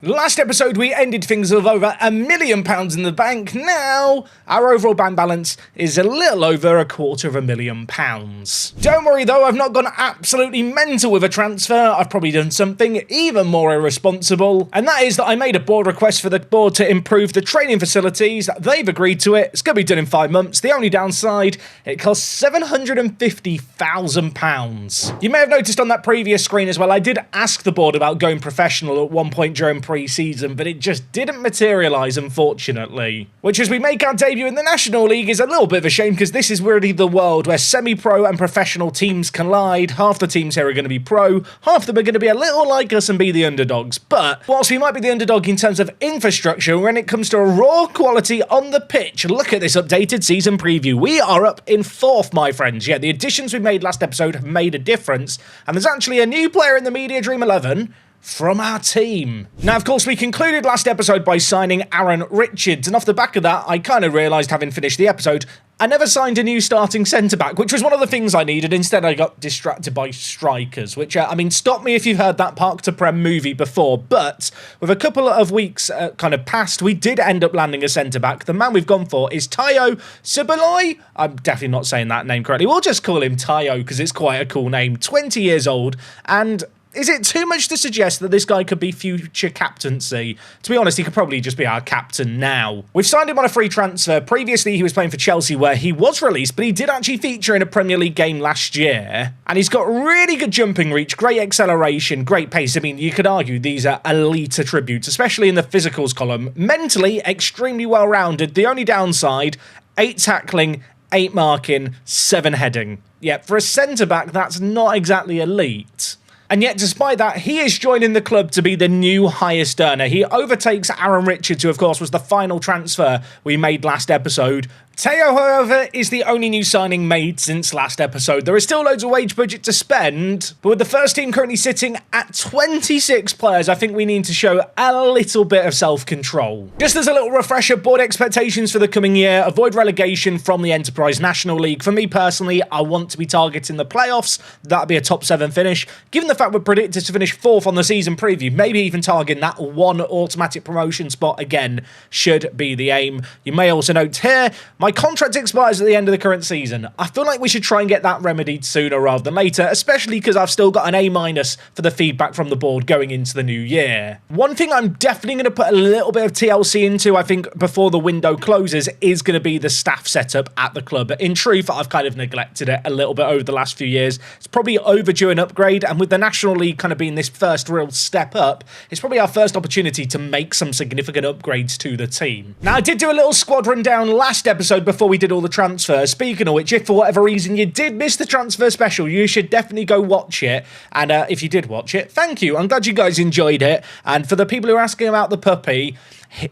Last episode we ended things with over £1 million in the bank. Now our overall bank balance is a little over £250,000. Don't worry though, I've not gone absolutely mental with a transfer. I've probably done something even more irresponsible, and that is that I made a board request for the board to improve the training facilities. They've agreed to it. It's going to be done in 5 months. The only downside, it costs £750,000. You may have noticed on that previous screen as well, I did ask the board about going professional at one point during pre-season, but it just didn't materialise, unfortunately. Which, as we make our debut in the National League, is a little bit of a shame, because this is really the world where semi-pro and professional teams collide. Half the teams here are going to be pro, half of them are going to be a little like us and be the underdogs. But whilst we might be the underdog in terms of infrastructure, when it comes to a raw quality on the pitch, look at this updated season preview. We are up in 4th, my friends. Yeah, the additions we made last episode have made a difference, and there's actually a new player in the Media Dream 11 from our team. Now, of course, we concluded last episode by signing Aaron Richards, and off the back of that, I kind of realised, having finished the episode, I never signed a new starting centre-back, which was one of the things I needed. Instead, I got distracted by strikers, which, stop me if you've heard that Park to Prem movie before, but with a couple of weeks kind of passed, we did end up landing a centre-back. The man we've gone for is Tayo Subaloy. I'm definitely not saying that name correctly. We'll just call him Tayo, because it's quite a cool name. 20 years old, and is it too much to suggest that this guy could be future captaincy? To be honest, he could probably just be our captain now. We've signed him on a free transfer. Previously, he was playing for Chelsea, where he was released, but he did actually feature in a Premier League game last year. And he's got really good jumping reach, great acceleration, great pace. I mean, you could argue these are elite attributes, especially in the physicals column. Mentally, extremely well-rounded. The only downside, 8 tackling, 8 marking, 7 heading. Yeah, for a centre-back, that's not exactly elite. And yet, despite that, he is joining the club to be the new highest earner. He overtakes Aaron Richards, who, of course, was the final transfer we made last episode. Tayo, however, is the only new signing made since last episode. There is still loads of wage budget to spend, but with the first team currently sitting at 26 players, I think we need to show a little bit of self-control. Just as a little refresher, board expectations for the coming year: avoid relegation from the Enterprise National League. For me personally, I want to be targeting the playoffs. That'd be a top 7 finish. Given the fact we're predicted to finish 4th on the season preview, maybe even targeting that 1 automatic promotion spot again should be the aim. You may also note here, my contract expires at the end of the current season. I feel like we should try and get that remedied sooner rather than later, especially because I've still got an A- for the feedback from the board going into the new year. One thing I'm definitely going to put a little bit of TLC into, I think, before the window closes, is going to be the staff setup at the club. In truth, I've kind of neglected it a little bit over the last few years. It's probably overdue an upgrade, and with the National League kind of being this first real step up, it's probably our first opportunity to make some significant upgrades to the team. Now, I did do a little squad rundown last episode before we did all the transfers. Speaking of which, if for whatever reason you did miss the transfer special, you should definitely go watch it. And if you did watch it, thank you. I'm glad you guys enjoyed it. And for the people who are asking about the puppy,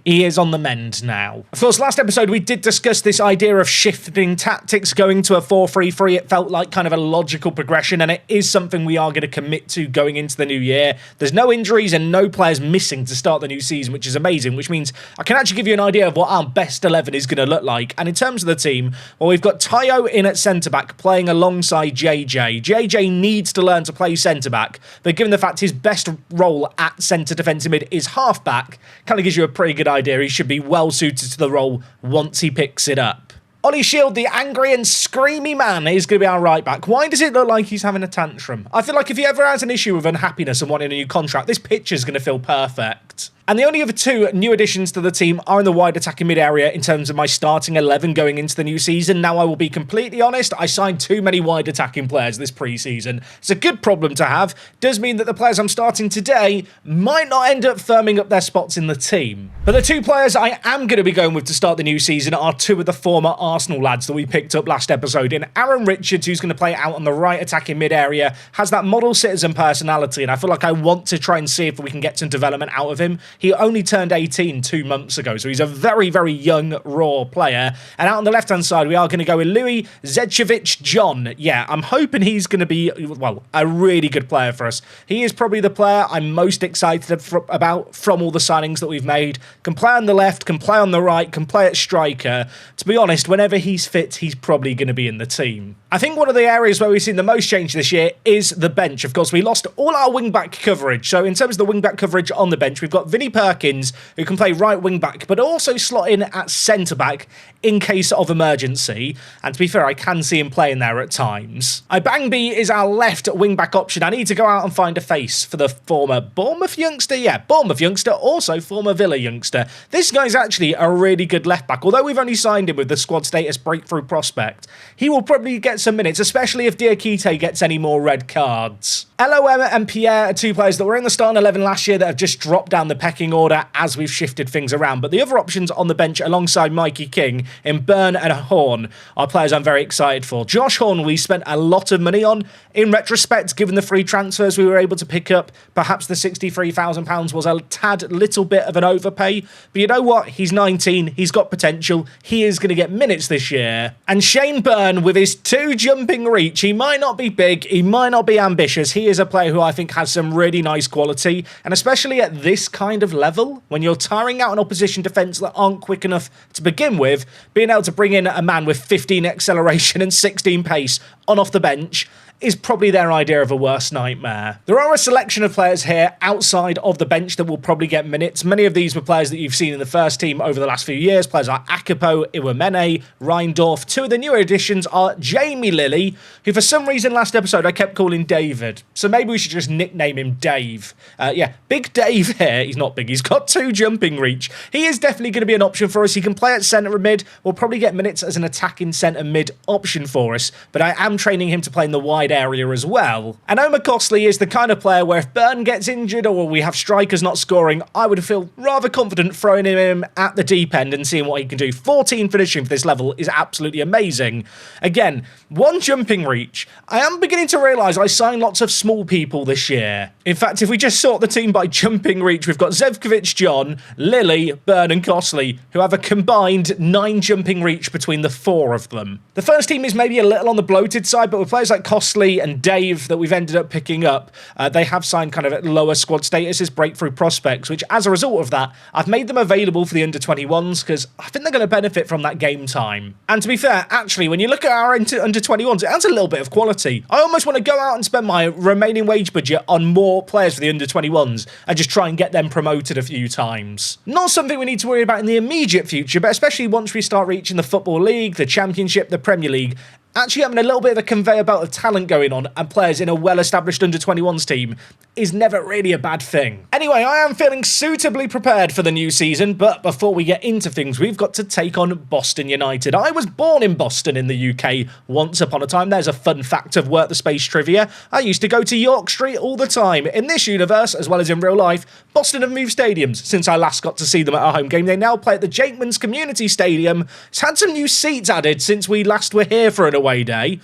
he is on the mend now. Of course, last episode we did discuss this idea of shifting tactics, going to a 4-3-3. It felt like kind of a logical progression, and it is something we are going to commit to going into the new year. There's no injuries and no players missing to start the new season, which is amazing, which means I can actually give you an idea of what our best 11 is going to look like. And in terms of the team, well, we've got Tayo in at centre-back playing alongside JJ. JJ needs to learn to play centre-back, but given the fact his best role at centre defensive mid is half-back, kind of gives you a pretty good idea. He should be well suited to the role once he picks it up. Ollie Shield, the angry and screamy man, is going to be our right back. Why does it look like he's having a tantrum? I feel like if he ever has an issue with unhappiness and wanting a new contract, this picture's going to feel perfect. And the only other 2 new additions to the team are in the wide attacking mid area in terms of my starting 11 going into the new season. Now, I will be completely honest, I signed too many wide attacking players this pre-season. It's a good problem to have. Does mean that the players I'm starting today might not end up firming up their spots in the team. But the 2 players I am going to be going with to start the new season are 2 of the former Arsenal lads that we picked up last episode. In Aaron Richards, who's going to play out on the right attacking mid area, has that model citizen personality, and I feel like I want to try and see if we can get some development out of him. He only turned 18 2 months ago, so he's a very, very young, raw player. And out on the left-hand side, we are going to go with Louis Zedchevich John. Yeah, I'm hoping he's going to be, well, a really good player for us. He is probably the player I'm most excited about from all the signings that we've made. Can play on the left, can play on the right, can play at striker. To be honest, whenever he's fit, he's probably going to be in the team. I think one of the areas where we've seen the most change this year is the bench. Of course, we lost all our wing-back coverage. So in terms of the wing-back coverage on the bench, we've got Vinny Jamie Perkins, who can play right wing back, but also slot in at centre back in case of emergency. And to be fair, I can see him playing there at times. Ibangby is our left wing back option. I need to go out and find a face for the former Bournemouth youngster. Yeah, Bournemouth youngster, also former Villa youngster. This guy's actually a really good left back. Although we've only signed him with the squad status breakthrough prospect, he will probably get some minutes, especially if Diakite gets any more red cards. LOM and Pierre are two players that were in the starting 11 last year that have just dropped down the pecking order as we've shifted things around. But the other options on the bench alongside Mikey King in Byrne and Horn are players I'm very excited for. Josh Horn we spent a lot of money on. In retrospect, given the free transfers we were able to pick up, perhaps the £63,000 was a tad little bit of an overpay. But you know what? He's 19. He's got potential. He is going to get minutes this year. And Shane Byrne, with his 2 jumping reach, he might not be big, he might not be ambitious. He is a player who I think has some really nice quality. And especially at this kind of level, when you're tiring out an opposition defence that aren't quick enough to begin with, being able to bring in a man with 15 acceleration and 16 pace on off the bench is probably their idea of a worst nightmare. There are a selection of players here outside of the bench that will probably get minutes. Many of these were players that you've seen in the first team over the last few years. Players like Akapo, Iwamene, Reindorf. 2 of the newer additions are Jamie Lilly, who for some reason last episode I kept calling David. So maybe we should just nickname him Dave. Yeah, Big Dave here. He's not big. He's got 2 jumping reach. He is definitely going to be an option for us. He can play at centre and mid. We'll probably get minutes as an attacking centre mid option for us. But I am training him to play in the wide area as well. And Omar Costley is the kind of player where if Byrne gets injured or we have strikers not scoring, I would feel rather confident throwing him at the deep end and seeing what he can do. 14 finishing for this level is absolutely amazing. Again, 1 jumping reach. I am beginning to realise I signed lots of small people this year. In fact, if we just sort the team by jumping reach, we've got Zevkovic John, Lilly, Byrne and Costley, who have a combined 9 jumping reach between the 4 of them. The first team is maybe a little on the bloated side, but with players like Costley and Dave that we've ended up picking up, they have signed kind of lower squad status as breakthrough prospects, which as a result of that, I've made them available for the under-21s because I think they're going to benefit from that game time. And to be fair, actually, when you look at our under-21s, it adds a little bit of quality. I almost want to go out and spend my remaining wage budget on more players for the under-21s and just try and get them promoted a few times. Not something we need to worry about in the immediate future, but especially once we start reaching the Football League, the Championship, the Premier League, actually having a little bit of a conveyor belt of talent going on and players in a well-established under-21s team is never really a bad thing. Anyway, I am feeling suitably prepared for the new season, but before we get into things, we've got to take on Boston United. I was born in Boston in the UK once upon a time. There's a fun fact of WorkTheSpace trivia. I used to go to York Street all the time. In this universe, as well as in real life, Boston have moved stadiums since I last got to see them at a home game. They now play at the Jakeman's Community Stadium. It's had some new seats added since we last were here for an away day.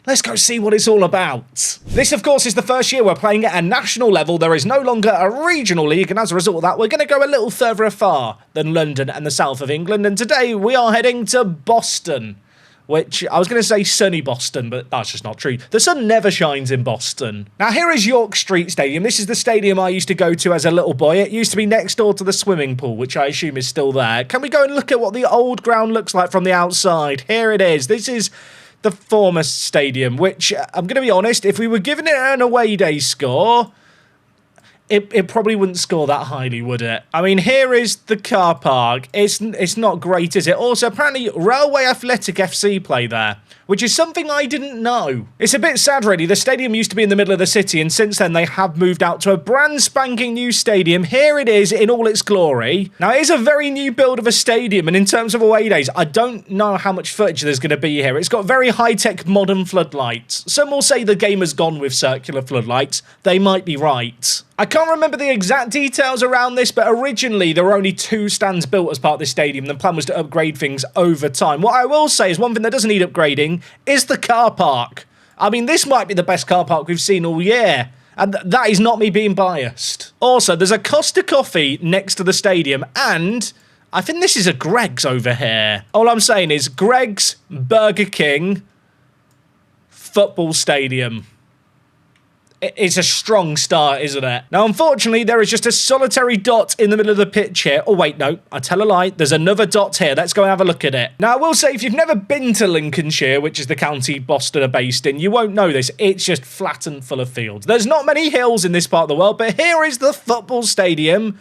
Let's go see what it's all about. This, of course, is the first year we're playing at a national level. There is no longer a regional league, and as a result of that, we're going to go a little further afar than London and the south of England. And today, we are heading to Boston, which I was going to say sunny Boston, but that's just not true. The sun never shines in Boston. Now, here is York Street Stadium. This is the stadium I used to go to as a little boy. It used to be next door to the swimming pool, which I assume is still there. Can we go and look at what the old ground looks like from the outside? Here it is. This is the former stadium, which, I'm going to be honest, if we were giving it an away day score, it probably wouldn't score that highly, would it? I mean, here is the car park. It's not great, is it? Also, apparently, Railway Athletic FC play there, which is something I didn't know. It's a bit sad, really. The stadium used to be in the middle of the city, and since then, they have moved out to a brand spanking new stadium. Here it is in all its glory. Now, it is a very new build of a stadium, and in terms of away days, I don't know how much footage there's going to be here. It's got very high-tech modern floodlights. Some will say the game has gone with circular floodlights. They might be right. I can't remember the exact details around this, but originally there were only 2 stands built as part of this stadium. The plan was to upgrade things over time. What I will say is one thing that doesn't need upgrading is the car park. I mean, this might be the best car park we've seen all year. And that is not me being biased. Also, there's a Costa Coffee next to the stadium, and I think this is a Greggs over here. All I'm saying is Greggs, Burger King, football stadium. It's a strong start, isn't it? Now, unfortunately, there is just a solitary dot in the middle of the pitch here. Oh, wait, no. I tell a lie. There's another dot here. Let's go and have a look at it. Now, I will say, if you've never been to Lincolnshire, which is the county Boston are based in, you won't know this. It's just flat and full of fields. There's not many hills in this part of the world, but here is the football stadium.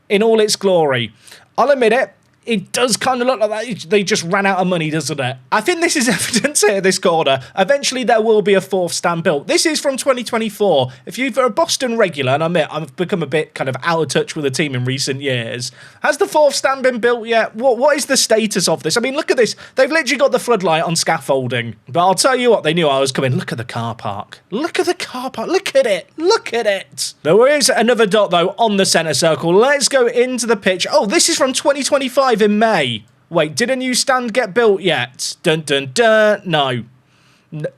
in all its glory. I'll admit it. It does kind of look like that. They just ran out of money, doesn't it? I think this is evidence here, this corner. Eventually, there will be a fourth stand built. This is from 2024. If you're a Boston regular, and I admit I've become a bit kind of out of touch with the team in recent years, has the fourth stand been built yet? What is the status of this? I mean, look at this. They've literally got the floodlight on scaffolding. But I'll tell you what, they knew I was coming. Look at the car park. Look at the car park. Look at it. Look at it. There is another dot, though, on the centre circle. Let's go into the pitch. Oh, this is from 2025. In May. Wait, did a new stand get built yet? Dun dun dun. No.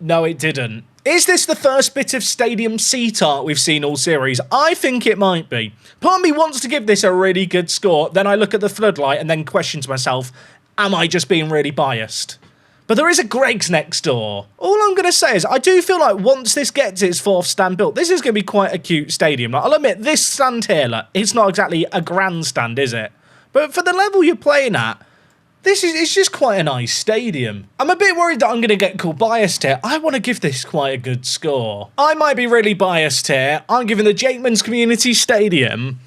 No, it didn't. Is this the first bit of stadium seat art we've seen all series? I think it might be. Part of me wants to give this a really good score, then I look at the floodlight and then question to myself, am I just being really biased? But there is a Greggs next door. All I'm going to say is I do feel like once this gets its fourth stand built, this is going to be quite a cute stadium. Like, I'll admit, this stand here, look, it's not exactly a grandstand, is it? But for the level you're playing at, it's just quite a nice stadium. I'm a bit worried that I'm going to get called biased here. I want to give this quite a good score. I might be really biased here. I'm giving the Jakeman's Community Stadium,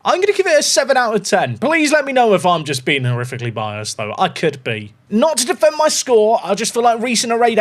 I'm going to give it a 7 out of 10. Please let me know if I'm just being horrifically biased, though. I could be. Not to defend my score, I just feel like recent away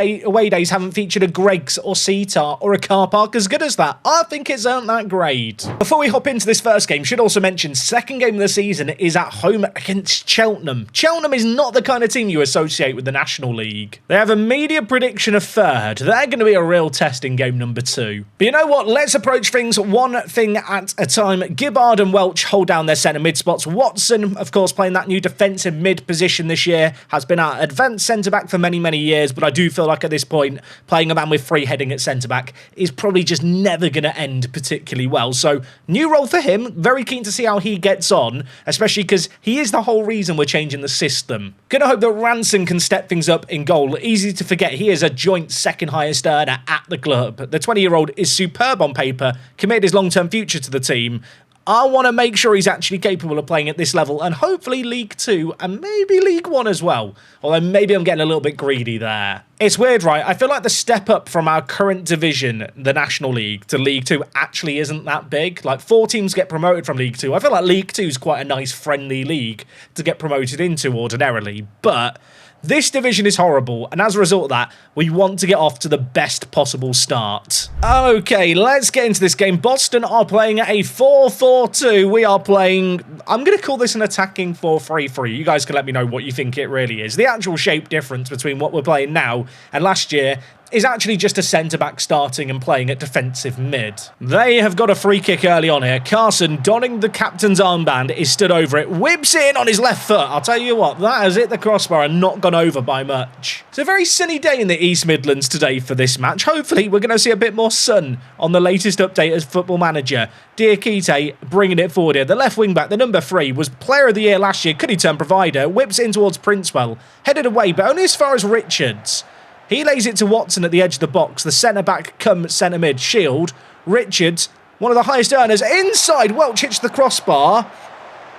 days haven't featured a Greggs or Seatar or a car park as good as that. I think it's earned that grade. Before we hop into this first game, should also mention, second game of the season is at home against Cheltenham. Cheltenham is not the kind of team you associate with the National League. They have a media prediction of third. They're going to be a real test in game number 2. But you know what? Let's approach things one thing at a time. Gibbard and Welch hold down their centre mid spots. Watson, of course, playing that new defensive mid position this year, has been our advanced centre-back for many, many years, but I do feel like at this point, playing a man with free heading at centre-back is probably just never going to end particularly well. So, new role for him. Very keen to see how he gets on, especially because he is the whole reason we're changing the system. Gonna hope that Ranson can step things up in goal. Easy to forget, he is a joint second highest earner at the club. The 20-year-old is superb on paper, committed his long-term future to the team. I want to make sure he's actually capable of playing at this level and hopefully League 2 and maybe League 1 as well. Although maybe I'm getting a little bit greedy there. It's weird, right? I feel like the step up from our current division, the National League, to League 2 actually isn't that big. Like 4 teams get promoted from League 2. I feel like League 2 is quite a nice friendly league to get promoted into ordinarily. But this division is horrible, and as a result of that, we want to get off to the best possible start. Okay, let's get into this game. Boston are playing a 4-4-2. We are playing, I'm going to call this an attacking 4-3-3. You guys can let me know what you think it really is. The actual shape difference between what we're playing now and last year is actually just a centre-back starting and playing at defensive mid. They have got a free kick early on here. Carson, donning the captain's armband, is stood over it, whips it in on his left foot. I'll tell you what, that has hit the crossbar and not gone over by much. It's a very sunny day in the East Midlands today for this match. Hopefully, we're going to see a bit more sun on the latest update as Football Manager. Diakite bringing it forward here. The left wing-back, the number 3, was player of the year last year. Could he turn provider? Whips it in towards Princewell. Headed away, but only as far as Richards. He lays it to Watson at the edge of the box. The centre-back come centre-mid. Shield. Richards, one of the highest earners. Inside, Welch hits the crossbar.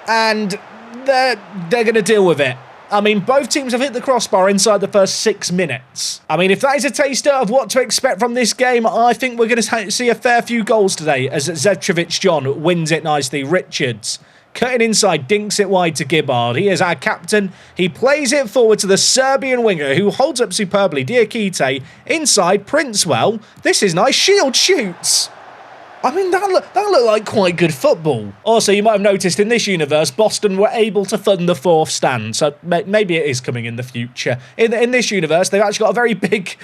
And they're going to deal with it. I mean, both teams have hit the crossbar inside the first 6 minutes. I mean, if that is a taster of what to expect from this game, I think we're going to see a fair few goals today as Zevcevic John wins it nicely. Richards cutting inside, dinks it wide to Gibbard. He is our captain. He plays it forward to the Serbian winger who holds up superbly. Diakite inside, Princewell. This is nice. Shield shoots. I mean, that looked like quite good football. Also, you might have noticed in this universe, Boston were able to fund the 4th stand, so maybe it is coming in the future. In this universe, they've actually got a very big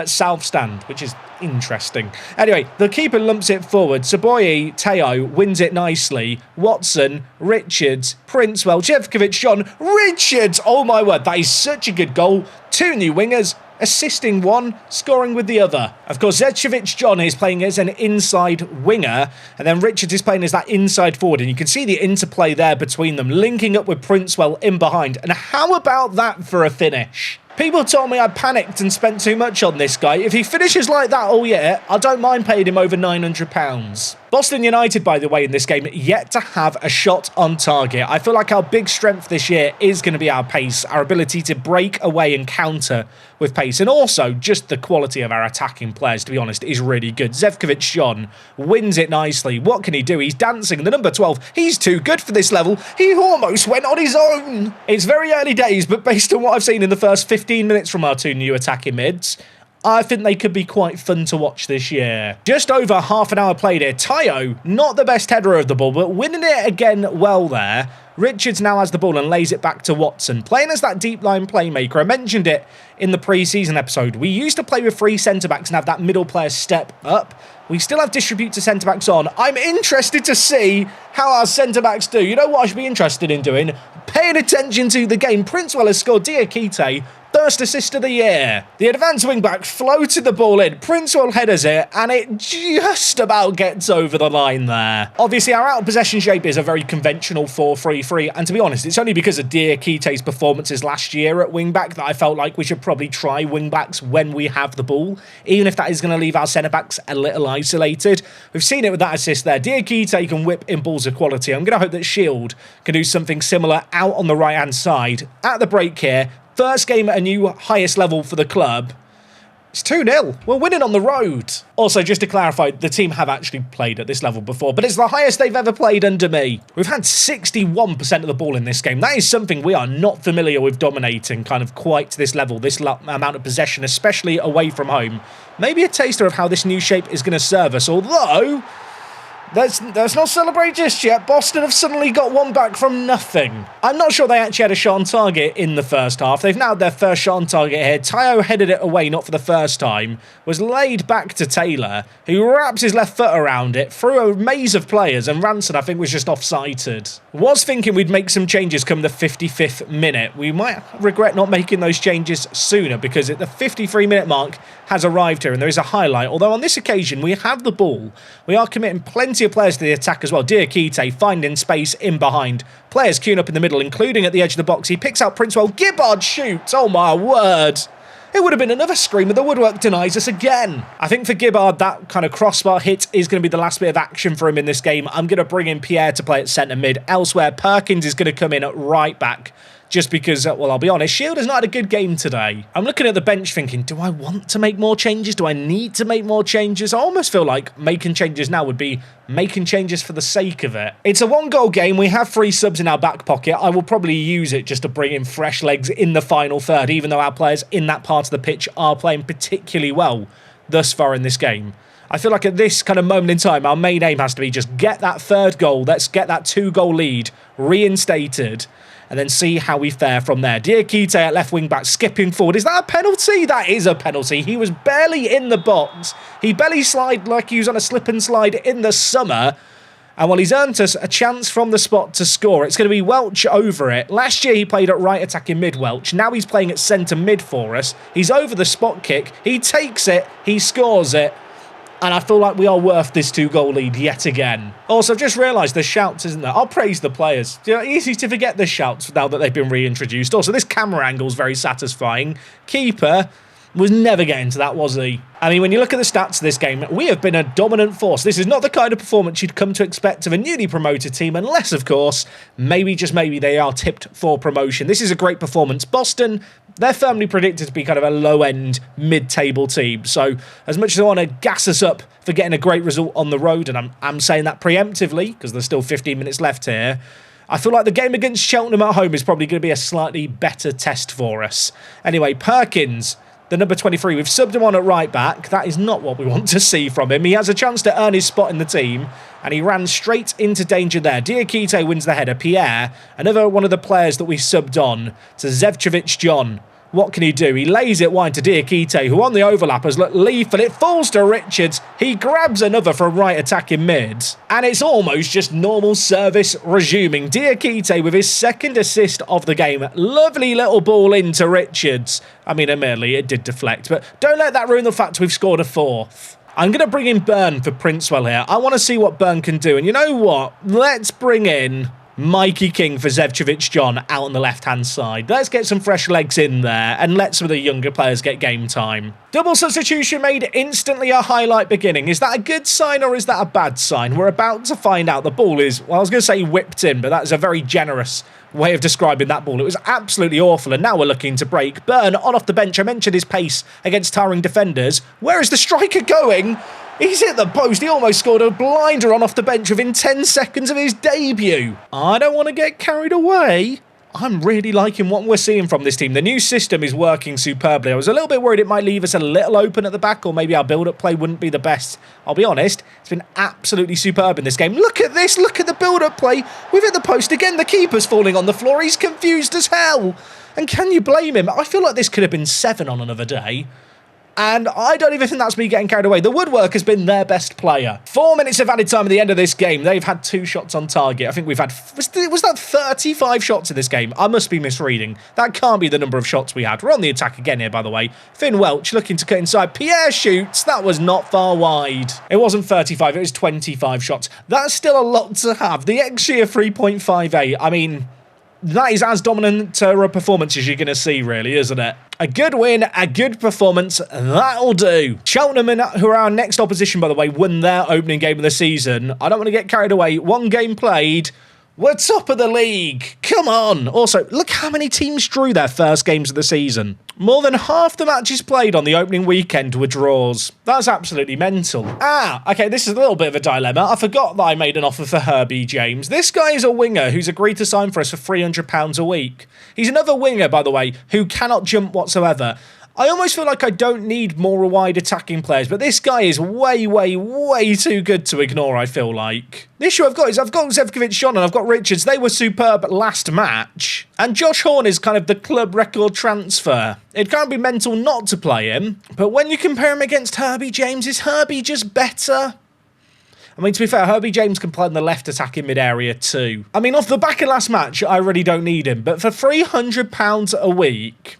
south stand, which is interesting. Anyway, the keeper lumps it forward. Saboyi, Teo wins it nicely. Watson, Richards, Princewell, Jevkovic, John, Richards! Oh my word, that is such a good goal. 2 new wingers, assisting one, scoring with the other. Of course, Zevcevic John is playing as an inside winger, and then Richards is playing as that inside forward, and you can see the interplay there between them, linking up with Princewell in behind. And how about that for a finish? People told me I panicked and spent too much on this guy. If he finishes like that all year, I don't mind paying him over £900. Boston United, by the way, in this game, yet to have a shot on target. I feel like our big strength this year is going to be our pace, our ability to break away and counter with pace, and also just the quality of our attacking players, to be honest, is really good. Zevkovic-John wins it nicely. What can he do? He's dancing. The number 12, he's too good for this level. He almost went on his own. It's very early days, but based on what I've seen in the first 15 minutes from our two new attacking mids, I think they could be quite fun to watch this year. Just over half an hour played here. Tayo, not the best header of the ball, but winning it again well there. Richards now has the ball and lays it back to Watson, playing as that deep line playmaker. I mentioned it in the pre-season episode. We used to play with three centre-backs and have that middle player step up. We still have distribute to centre-backs on. I'm interested to see how our centre-backs do. You know what I should be interested in doing? Paying attention to the game. Princewell has scored. Diakite, first assist of the year. The advanced wing-back floated the ball in. Princewell headers it, and it just about gets over the line there. Obviously, our out-of-possession shape is a very conventional 4-3-3, and to be honest, it's only because of Diakite's performances last year at wing-back that I felt like we should probably try wing-backs when we have the ball, even if that is going to leave our centre-backs a little isolated. We've seen it with that assist there. Diakite can whip in balls of quality. I'm going to hope that Shield can do something similar out on the right-hand side. At the break here, first game at a new highest level for the club. It's 2-0. We're winning on the road. Also, just to clarify, the team have actually played at this level before, but it's the highest they've ever played under me. We've had 61% of the ball in this game. That is something we are not familiar with dominating kind of quite to this level, this amount of possession, especially away from home. Maybe a taster of how this new shape is going to serve us, although Let's not celebrate just yet. Boston have suddenly got one back from nothing. I'm not sure they actually had a shot on target in the first half. They've now had their first shot on target here. Tayo headed it away, not for the first time. Was laid back to Taylor, who wraps his left foot around it, through a maze of players, and Ranson, I think, was just off-sighted. Was thinking we'd make some changes come the 55th minute. We might regret not making those changes sooner, because at the 53-minute mark has arrived here, and there is a highlight. Although on this occasion, we have the ball. We are committing plenty of players to the attack as well. Diakite finding space in behind. Players queuing up in the middle, including at the edge of the box. He picks out Princewell. Gibbard shoots. Oh my word. It would have been another scream, but the woodwork denies us again. I think for Gibbard, that kind of crossbar hit is going to be the last bit of action for him in this game. I'm going to bring in Pierre to play at centre mid. Elsewhere, Perkins is going to come in at right back. Just because, well, I'll be honest, Shield has not had a good game today. I'm looking at the bench thinking, do I want to make more changes? Do I need to make more changes? I almost feel like making changes now would be making changes for the sake of it. It's a one-goal game. We have 3 subs in our back pocket. I will probably use it just to bring in fresh legs in the final third, even though our players in that part of the pitch are playing particularly well thus far in this game. I feel like at this kind of moment in time, our main aim has to be just get that third goal. Let's get that 2-goal lead reinstated, and then see how we fare from there. Diakite at left wing back, skipping forward. Is that a penalty? That is a penalty. He was barely in the box. He belly slid like he was on a slip and slide in the summer. And well, he's earned us a chance from the spot to score. It's going to be Welch over it. Last year he played at right attacking mid, Welch. Now he's playing at centre mid for us. He's over the spot kick. He takes it. He scores it. And I feel like we are worth this 2-goal lead yet again. Also, I've just realised there's shouts, isn't there? I'll praise the players. You know, easy to forget the shouts now that they've been reintroduced. Also, this camera angle is very satisfying. Keeper was never getting to that, was he? I mean, when you look at the stats of this game, we have been a dominant force. This is not the kind of performance you'd come to expect of a newly promoted team, unless, of course, maybe, just maybe, they are tipped for promotion. This is a great performance. Boston, they're firmly predicted to be kind of a low-end, mid-table team. So, as much as I want to gas us up for getting a great result on the road, and I'm saying that preemptively, because there's still 15 minutes left here, I feel like the game against Cheltenham at home is probably going to be a slightly better test for us. Anyway, Perkins, the number 23, we've subbed him on at right back. That is not what we want to see from him. He has a chance to earn his spot in the team, and he ran straight into danger there. Diakite wins the header. Pierre, another one of the players that we subbed on to Zevkovic-John. What can he do? He lays it wide to Diakite, who on the overlap has looked lethal. It falls to Richards. He grabs another from right attacking mid. And it's almost just normal service resuming. Diakite with his second assist of the game. Lovely little ball into Richards. I mean, admittedly, it did deflect, but don't let that ruin the fact we've scored a 4th. I'm going to bring in Byrne for Princewell here. I want to see what Byrne can do. And you know what? Let's bring in Mikey King for Zevchevich John out on the left-hand side. Let's get some fresh legs in there and let some of the younger players get game time. Double substitution made instantly a highlight beginning. Is that a good sign or is that a bad sign? We're about to find out. The ball is, well, I was going to say whipped in, but that is a very generous way of describing that ball. It was absolutely awful, and now we're looking to break. Byrne on off the bench. I mentioned his pace against towering defenders. Where is the striker going? He's hit the post. He almost scored a blinder on off the bench within 10 seconds of his debut. I don't want to get carried away. I'm really liking what we're seeing from this team. The new system is working superbly. I was a little bit worried it might leave us a little open at the back, or maybe our build-up play wouldn't be the best. I'll be honest, it's been absolutely superb in this game. Look at this. Look at the build-up play. We've hit the post again. The keeper's falling on the floor. He's confused as hell. And can you blame him? I feel like this could have been 7 on another day. And I don't even think that's me getting carried away. The woodwork has been their best player. 4 minutes of added time at the end of this game. They've had 2 shots on target. I think we've had... Was that 35 shots in this game? I must be misreading. That can't be the number of shots we had. We're on the attack again here, by the way. Finn Welch looking to cut inside. Pierre shoots. That was not far wide. It wasn't 35. It was 25 shots. That's still a lot to have. The XG of 3.58. I mean... that is as dominant a performance as you're going to see, really, isn't it? A good win, a good performance, that'll do. Cheltenham, who are our next opposition, by the way, won their opening game of the season. I don't want to get carried away. 1 game played. We're top of the league. Come on. Also, look how many teams drew their first games of the season. More than half the matches played on the opening weekend were draws. That's absolutely mental. Okay, this is a little bit of a dilemma. I forgot that I made an offer for Herbie James. This guy is a winger who's agreed to sign for us for £300 a week. He's another winger, by the way, who cannot jump whatsoever. I almost feel like I don't need more wide attacking players, but this guy is way, way, way too good to ignore, I feel like. The issue I've got is I've got Zevchevich John and I've got Richards. They were superb last match. And Josh Horn is kind of the club record transfer. It can't be mental not to play him, but when you compare him against Herbie James, is Herbie just better? I mean, to be fair, Herbie James can play in the left attacking mid-area too. I mean, off the back of last match, I really don't need him, but for £300 a week...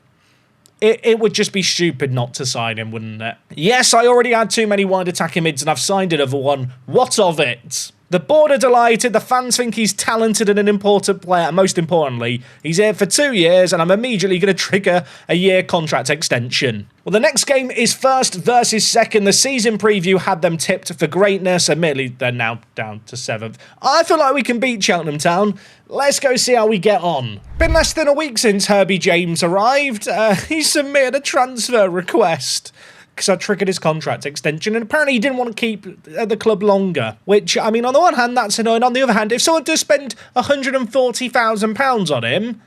It would just be stupid not to sign him, wouldn't it? Yes, I already had too many wide attacking mids and I've signed another one. What of it? The board are delighted, the fans think he's talented and an important player, and most importantly, he's here for 2 years and I'm immediately going to trigger a year contract extension. Well, the next game is first versus second. The season preview had them tipped for greatness. Admittedly, they're now down to 7th. I feel like we can beat Cheltenham Town. Let's go see how we get on. Been less than a week since Herbie James arrived. He submitted a transfer request because I triggered his contract extension, and apparently he didn't want to keep at the club longer, which, I mean, on the one hand, that's annoying. On the other hand, if someone does spend £140,000 on him,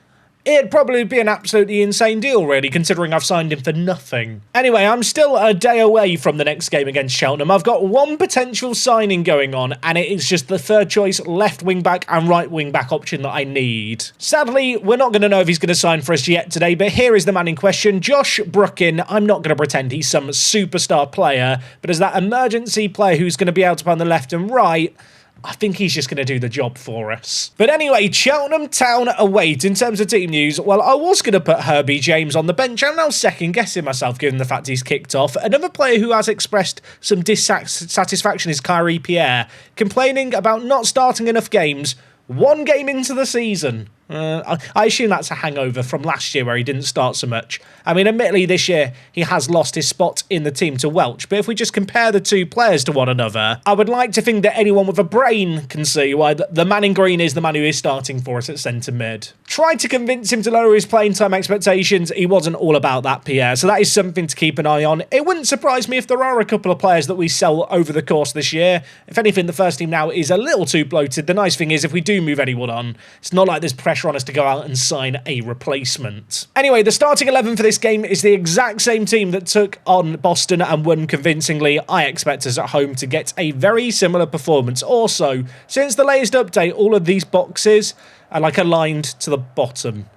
it'd probably be an absolutely insane deal, really, considering I've signed him for nothing. Anyway, I'm still a day away from the next game against Cheltenham. I've got one potential signing going on, and it is just the third choice left wing-back and right wing-back option that I need. Sadly, we're not going to know if he's going to sign for us yet today, but here is the man in question, Josh Brookin. I'm not going to pretend he's some superstar player, but as that emergency player who's going to be able to play on the left and right, I think he's just going to do the job for us. But anyway, Cheltenham Town await in terms of team news. Well, I was going to put Herbie James on the bench. I'm now second-guessing myself given the fact he's kicked off. Another player who has expressed some dissatisfaction is Kyrie Pierre, complaining about not starting enough games 1 game into the season. I assume that's a hangover from last year where he didn't start so much. I mean, admittedly, this year he has lost his spot in the team to Welch, but if we just compare the 2 players to one another, I would like to think that anyone with a brain can see why the man in green is the man who is starting for us at centre mid. Tried to convince him to lower his playing time expectations. He wasn't all about that, Pierre, so that is something to keep an eye on. It wouldn't surprise me if there are a couple of players that we sell over the course this year. If anything, the first team now is a little too bloated. The nice thing is, if we do move anyone on, it's not like there's pressure on us to go out and sign a replacement. Anyway, the starting 11 for this game is the exact same team that took on Boston and won convincingly. I expect us at home to get a very similar performance. Also, since the latest update, all of these boxes are like aligned to the bottom.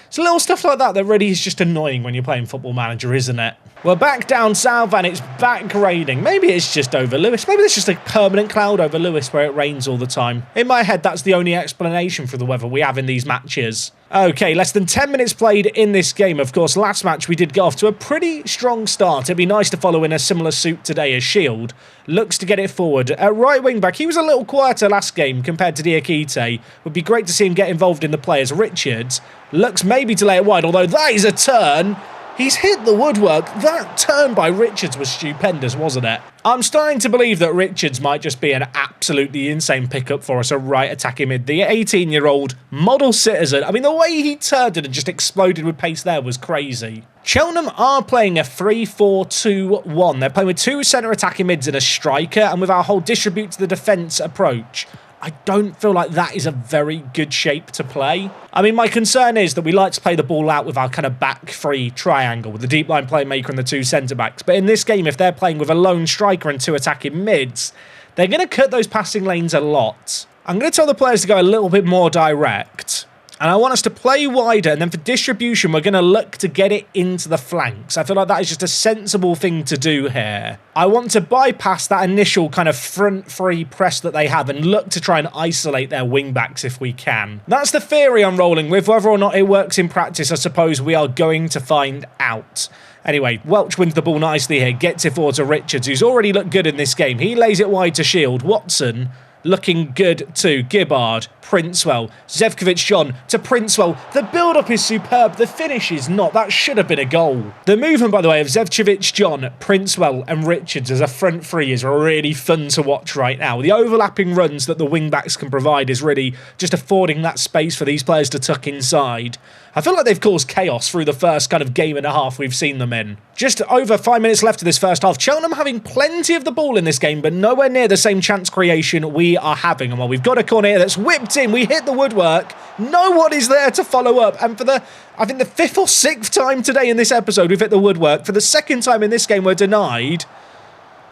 It's little stuff like that that really is just annoying when you're playing Football Manager, isn't it? We're back down south and it's back raining. Maybe it's just over Lewis. Maybe there's just a permanent cloud over Lewis where it rains all the time. In my head, that's the only explanation for the weather we have in these matches. Okay, less than 10 minutes played in this game. Of course, last match we did get off to a pretty strong start. It'd be nice to follow in a similar suit today as Shield looks to get it forward. At right wing back, he was a little quieter last game compared to Diakite. Would be great to see him get involved in the players. Richards looks maybe to lay it wide, although that is a turn. He's hit the woodwork. That turn by Richards was stupendous, wasn't it? I'm starting to believe that Richards might just be an absolutely insane pickup for us, a right attacking mid. The 18-year-old model citizen. I mean, the way he turned it and just exploded with pace there was crazy. Cheltenham are playing a 3-4-2-1. They're playing with 2 centre attacking mids and a striker, and with our whole distribute to the defence approach, I don't feel like that is a very good shape to play. I mean, my concern is that we like to play the ball out with our kind of back three triangle with the deep line playmaker and the 2 centre-backs. But in this game, if they're playing with a lone striker and 2 attacking mids, they're going to cut those passing lanes a lot. I'm going to tell the players to go a little bit more direct. And I want us to play wider, and then for distribution, we're going to look to get it into the flanks. I feel like that is just a sensible thing to do here. I want to bypass that initial kind of front three press that they have and look to try and isolate their wing-backs if we can. That's the theory I'm rolling with. Whether or not it works in practice, I suppose we are going to find out. Anyway, Welch wins the ball nicely here, gets it forward to Richards, who's already looked good in this game. He lays it wide to Shield. Watson looking good too. Gibbard, Princewell, Zevkovic-John to Princewell. The build-up is superb. The finish is not. That should have been a goal. The movement, by the way, of Zevkovic-John, Princewell and Richards as a front three is really fun to watch right now. The overlapping runs that the wing-backs can provide is really just affording that space for these players to tuck inside. I feel like they've caused chaos through the first kind of game and a half we've seen them in. Just over 5 minutes left of this first half. Cheltenham having plenty of the ball in this game, but nowhere near the same chance creation we are having. And while we've got a corner here that's whipped in, we hit the woodwork. No one is there to follow up. And for I think the 5th or 6th time today in this episode, we've hit the woodwork. For the 2nd time in this game, we're denied.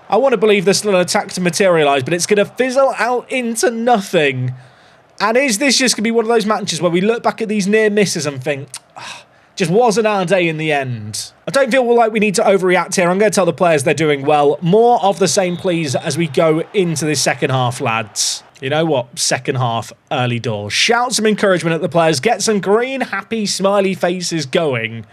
I want to believe there's still an attack to materialise, but it's going to fizzle out into nothing. And is this just going to be one of those matches where we look back at these near misses and think, just wasn't our day in the end? I don't feel like we need to overreact here. I'm going to tell the players they're doing well. More of the same, please, as we go into this second half, lads. You know what? Second half, early doors. Shout some encouragement at the players. Get some green, happy, smiley faces going.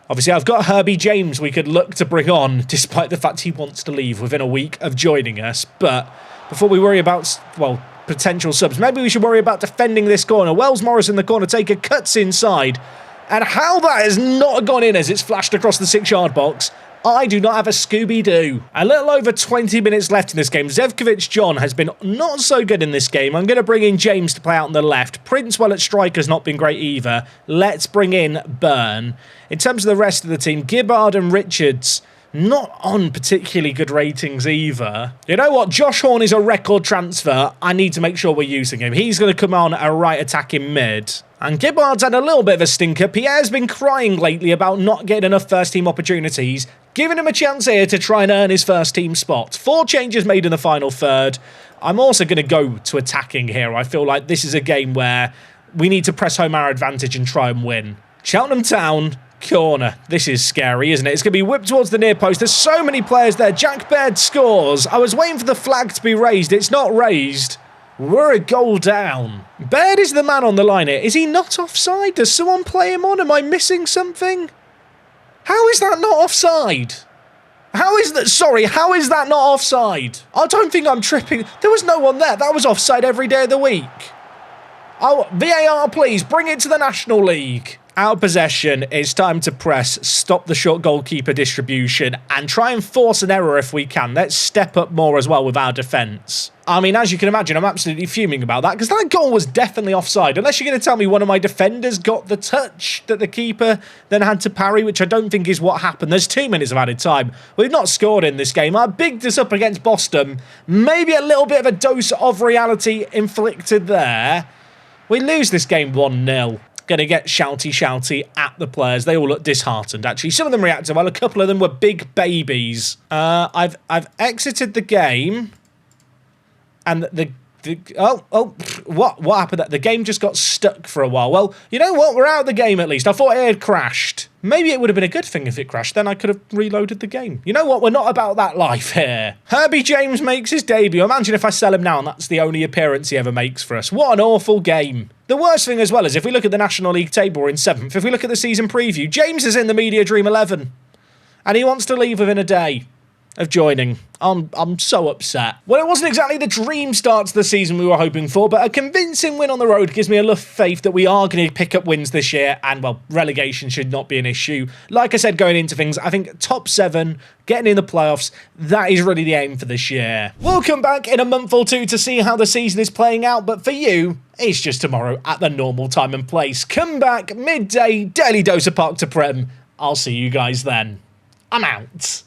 Obviously, I've got Herbie James we could look to bring on, despite the fact he wants to leave within a week of joining us. But before we worry about, well, potential subs, maybe we should worry about defending this corner. Wells Morris in the corner taker, cuts inside. And how that has not gone in as it's flashed across the 6-yard box, I do not have a Scooby-Doo. A little over 20 minutes left in this game. Zevkovic-John has been not so good in this game. I'm going to bring in James to play out on the left. Princewell at striker has not been great either. Let's bring in Byrne. In terms of the rest of the team, Gibbard and Richards not on particularly good ratings either. You know what? Josh Horn is a record transfer. I need to make sure we're using him. He's going to come on a right attacking mid. And Gibbard's had a little bit of a stinker. Pierre's been crying lately about not getting enough first-team opportunities. Giving him a chance here to try and earn his first-team spot. 4 changes made in the final third. I'm also going to go to attacking here. I feel like this is a game where we need to press home our advantage and try and win. Cheltenham Town, corner. This is scary, isn't it? It's going to be whipped towards the near post. There's so many players there. Jack Baird scores. I was waiting for the flag to be raised. It's not raised. We're a goal down. Baird is the man on the line here. Is he not offside? Does someone play him on? Am I missing something? How is that not offside? How is that? Sorry, how is that not offside? I don't think I'm tripping. There was no one there. That was offside every day of the week. Oh, VAR, please. Bring it to the National League. Out of possession, it's time to press, stop the short goalkeeper distribution, and try and force an error if we can. Let's step up more as well with our defence. I mean, as you can imagine, I'm absolutely fuming about that, because that goal was definitely offside. Unless you're going to tell me one of my defenders got the touch that the keeper then had to parry, which I don't think is what happened. There's 2 minutes of added time. We've not scored in this game. I bigged us up against Boston. Maybe a little bit of a dose of reality inflicted there. We lose this game 1-0. Going to get shouty at the players. They all look disheartened, actually. Some of them reacted well. A couple of them were big babies. I've exited the game. And the What happened there? The game just got stuck for a while. Well, you know what? We're out of the game at least. I thought it had crashed. Maybe it would have been a good thing if it crashed. Then I could have reloaded the game. You know what? We're not about that life here. Herbie James makes his debut. Imagine if I sell him now and that's the only appearance he ever makes for us. What an awful game. The worst thing as well is if we look at the National League table, we're in 7th. If we look at the season preview, James is in the Media Dream 11. And he wants to leave within a day of joining. I'm so upset. Well, it wasn't exactly the dream start to the season we were hoping for, but a convincing win on the road gives me enough faith that we are going to pick up wins this year, and, well, relegation should not be an issue. Like I said, going into things, I think top 7, getting in the playoffs, that is really the aim for this year. We'll come back in a month or two to see how the season is playing out, but for you, it's just tomorrow at the normal time and place. Come back, midday, daily dose of Park to Prem. I'll see you guys then. I'm out.